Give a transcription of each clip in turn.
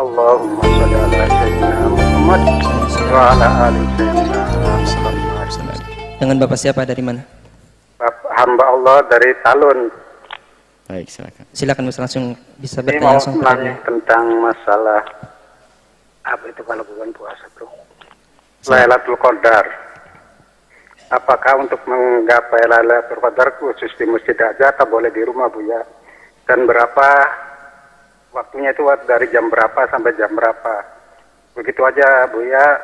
Allahumma sholli ala sayyidina Muhammad wa ala ali sayyidina Muhammad. Dengan Bapak siapa, dari mana? Hamba Allah dari Talun. Baik, silakan. Silakan Mas, langsung bisa Ini bertanya mau langsung kepada nanya tentang masalah apa itu kalau bulan puasa, bro? Lailatul Qadar. Apakah untuk menggapai Lailatul Qadar khusus di masjid aja atau boleh di rumah, Bu ya? Dan berapa waktunya itu, dari jam berapa sampai jam berapa? Begitu aja, Bu ya.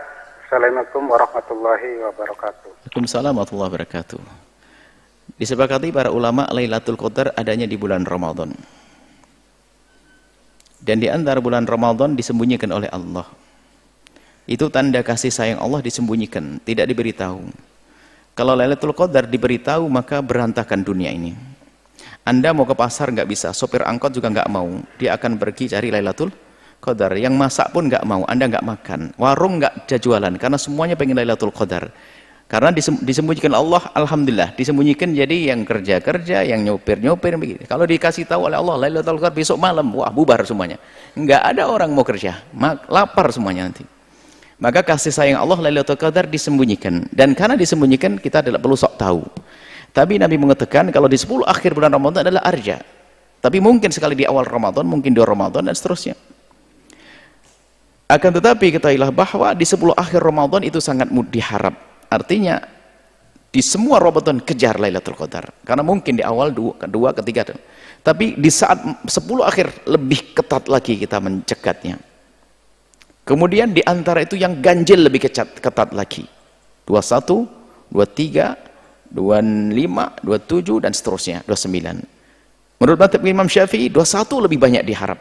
Assalamualaikum warahmatullahi wabarakatuh. Waalaikumsalam warahmatullahi wabarakatuh. Disepakati para ulama Lailatul Qadar adanya di bulan Ramadan. Dan di antara bulan Ramadan disembunyikan oleh Allah. Itu tanda kasih sayang Allah, disembunyikan, tidak diberitahu. Kalau Lailatul Qadar diberitahu, maka berantakan dunia ini. Anda mau ke pasar nggak bisa, sopir angkot juga nggak mau. Dia akan pergi cari Lailatul Qadar. Yang masak pun nggak mau, Anda nggak makan. Warung nggak ada jualan, karena semuanya pengen Lailatul Qadar. Karena disembunyikan Allah, alhamdulillah, disembunyikan. Jadi yang kerja-kerja, yang nyopir-nyopir begitu. Kalau dikasih tahu oleh Allah Lailatul Qadar besok malam, wah bubar semuanya. Nggak ada orang mau kerja, lapar semuanya nanti. Maka kasih sayang Allah Lailatul Qadar disembunyikan. Dan karena disembunyikan, kita tidak perlu sok tahu. Tapi Nabi mengatakan kalau di 10 akhir bulan Ramadan adalah arja. Tapi mungkin sekali di awal Ramadan, mungkin di Ramadan dan seterusnya. Akan tetapi ketahuilah bahwa di 10 akhir Ramadan itu sangat diharap. Artinya di semua Ramadan kejar Lailatul Qadar. Karena mungkin di awal kedua, ketiga. Tapi di saat 10 akhir lebih ketat lagi kita mencekatnya. Kemudian di antara itu yang ganjil lebih ketat lagi. 21, 23, 25, 27 dan seterusnya, 29. Menurut mazhab Imam Syafi'i 21 lebih banyak diharap.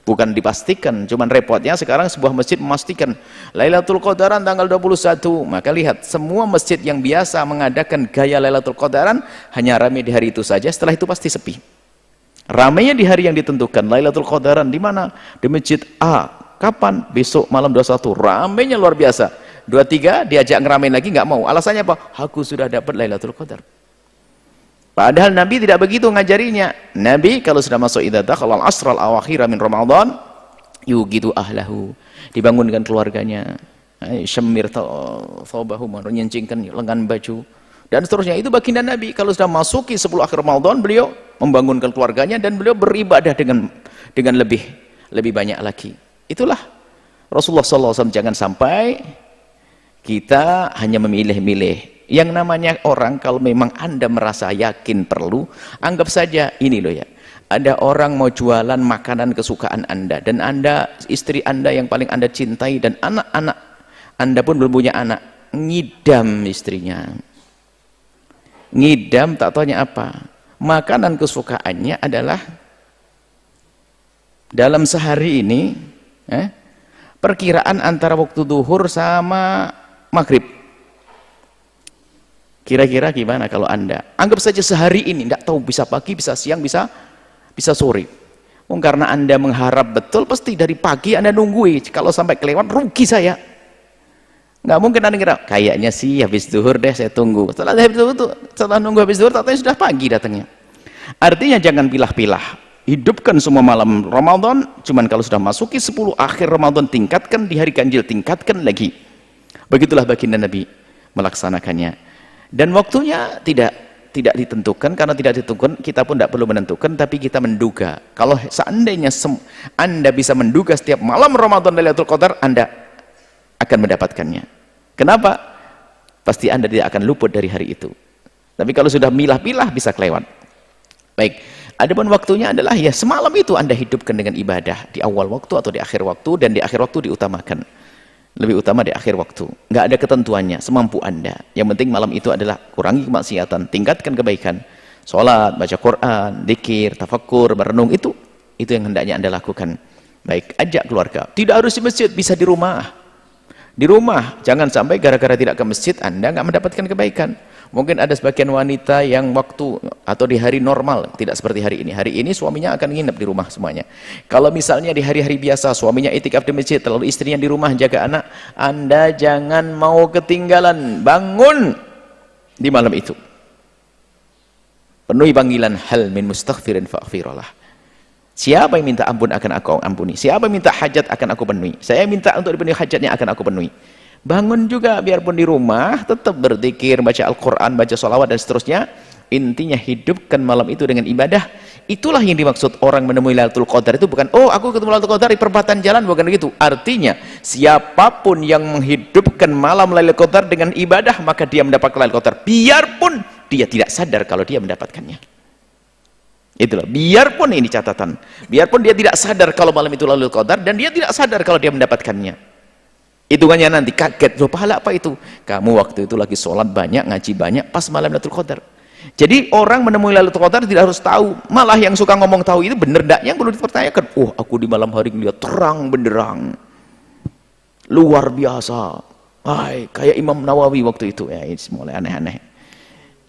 Bukan dipastikan, cuman repotnya sekarang sebuah masjid memastikan Lailatul Qadaran tanggal 21. Maka lihat, semua masjid yang biasa mengadakan gaya Lailatul Qadaran hanya ramai di hari itu saja, setelah itu pasti sepi. Ramainya di hari yang ditentukan, Lailatul Qadaran di mana? Di masjid A. Kapan? Besok malam 21. Ramainya luar biasa. 23 diajak ngeramein lagi, nggak mau. Alasannya apa? Aku sudah dapat Lailatul Qadar. Padahal Nabi tidak begitu ngajarinya. Nabi kalau sudah masuk idza dakhala al-asral awakhir min Ramadan, yugidu ahlahu, dibangunkan keluarganya. Syammir thawbahu, menyincingkan lengan baju dan seterusnya. Itu baginda Nabi kalau sudah masuki 10 akhir Ramadan, beliau membangunkan keluarganya dan beliau beribadah dengan lebih banyak lagi. Itulah Rasulullah SAW. Jangan sampai kita hanya memilih-milih. Yang namanya orang, kalau memang Anda merasa yakin perlu, anggap saja ini loh ya, ada orang mau jualan makanan kesukaan Anda, dan Anda, istri Anda yang paling Anda cintai, dan anak-anak Anda pun belum punya anak, ngidam istrinya. Ngidam, tak tanya apa, makanan kesukaannya adalah dalam sehari ini perkiraan antara waktu duhur sama maghrib. Kira-kira gimana kalau Anda anggap saja sehari ini, tidak tahu bisa pagi, bisa siang, bisa sore. Karena Anda mengharap betul, pasti dari pagi Anda nunggui. Kalau sampai kelewat, rugi saya. Nggak mungkin Anda kira kayaknya sih habis duhur deh saya tunggu. Setelah nunggu habis duhur, katanya sudah pagi datangnya. Artinya jangan pilah-pilah. Hidupkan semua malam Ramadan. Cuman kalau sudah masuki 10 akhir Ramadan, tingkatkan di hari ganjil, tingkatkan lagi. Begitulah baginda Nabi melaksanakannya. Dan waktunya tidak ditentukan. Karena tidak ditentukan, kita pun tidak perlu menentukan, tapi kita menduga. Kalau seandainya Anda bisa menduga setiap malam Ramadan Lailatul Qadar, Anda akan mendapatkannya. Kenapa? Pasti Anda tidak akan luput dari hari itu. Tapi kalau sudah milah-milah, bisa kelewat. Baik, adapun waktunya adalah ya semalam itu Anda hidupkan dengan ibadah, di awal waktu atau di akhir waktu, dan di akhir waktu diutamakan. Lebih utama di akhir waktu. Nggak ada ketentuannya, semampu Anda. Yang penting malam itu adalah kurangi kemaksiatan, tingkatkan kebaikan. Sholat, baca Quran, dzikir, tafakkur, merenung, itu yang hendaknya Anda lakukan. Baik, ajak keluarga. Tidak harus di masjid, bisa di rumah. Di rumah, jangan sampai gara-gara tidak ke masjid Anda nggak mendapatkan kebaikan. Mungkin ada sebagian wanita yang waktu atau di hari normal tidak seperti hari ini. Hari ini suaminya akan nginep di rumah semuanya. Kalau misalnya di hari-hari biasa suaminya itikaf di masjid, lalu istrinya di rumah jaga anak, Anda jangan mau ketinggalan, bangun di malam itu. Penuhi panggilan hal min mustaghfirin faghfirullah. Siapa yang minta ampun akan aku ampuni. Siapa yang minta hajat akan aku penuhi. Saya minta untuk dipenuhi hajatnya akan aku penuhi. Bangun juga biarpun di rumah, tetap berzikir, baca Al-Quran, baca sholawat dan seterusnya. Intinya hidupkan malam itu dengan ibadah. Itulah yang dimaksud orang menemui Lailatul Qadar itu bukan, oh aku ketemu Lailatul Qadar di perempatan jalan, bukan begitu. Artinya, siapapun yang menghidupkan malam Lailatul Qadar dengan ibadah, maka dia mendapatkan Lailatul Qadar. Biarpun dia tidak sadar kalau dia mendapatkannya. Itulah, biarpun ini catatan. Biarpun dia tidak sadar kalau malam itu Lailatul Qadar, dan dia tidak sadar kalau dia mendapatkannya. Hitungannya nanti kaget, loh pahala apa itu? Kamu waktu itu lagi sholat banyak, ngaji banyak, pas malam Lailatul Qadar. Jadi orang menemui Lailatul Qadar tidak harus tahu. Malah yang suka ngomong tahu itu benar enggak? Yang perlu dipertanyakan, oh aku di malam hari melihat terang benderang. Luar biasa. Ay, kayak Imam Nawawi waktu itu. Ya, ini mulai aneh-aneh.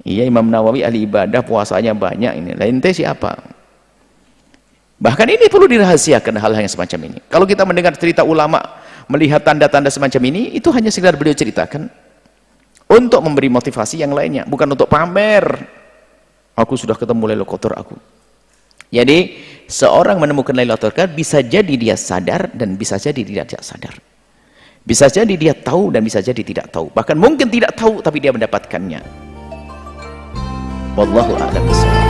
Iya, Imam Nawawi ahli ibadah, puasanya banyak ini. Ente siapa? Bahkan ini perlu dirahasiakan hal-hal yang semacam ini. Kalau kita mendengar cerita ulama, melihat tanda-tanda semacam ini, itu hanya sekedar beliau ceritakan untuk memberi motivasi yang lainnya, bukan untuk pamer. Aku sudah ketemu Lailatul Qadar aku. Jadi, seorang menemukan Lailatul Qadar bisa jadi dia sadar dan bisa jadi tidak sadar. Bisa jadi dia tahu dan bisa jadi tidak tahu. Bahkan mungkin tidak tahu tapi dia mendapatkannya. Wallahu a'lam bishawab.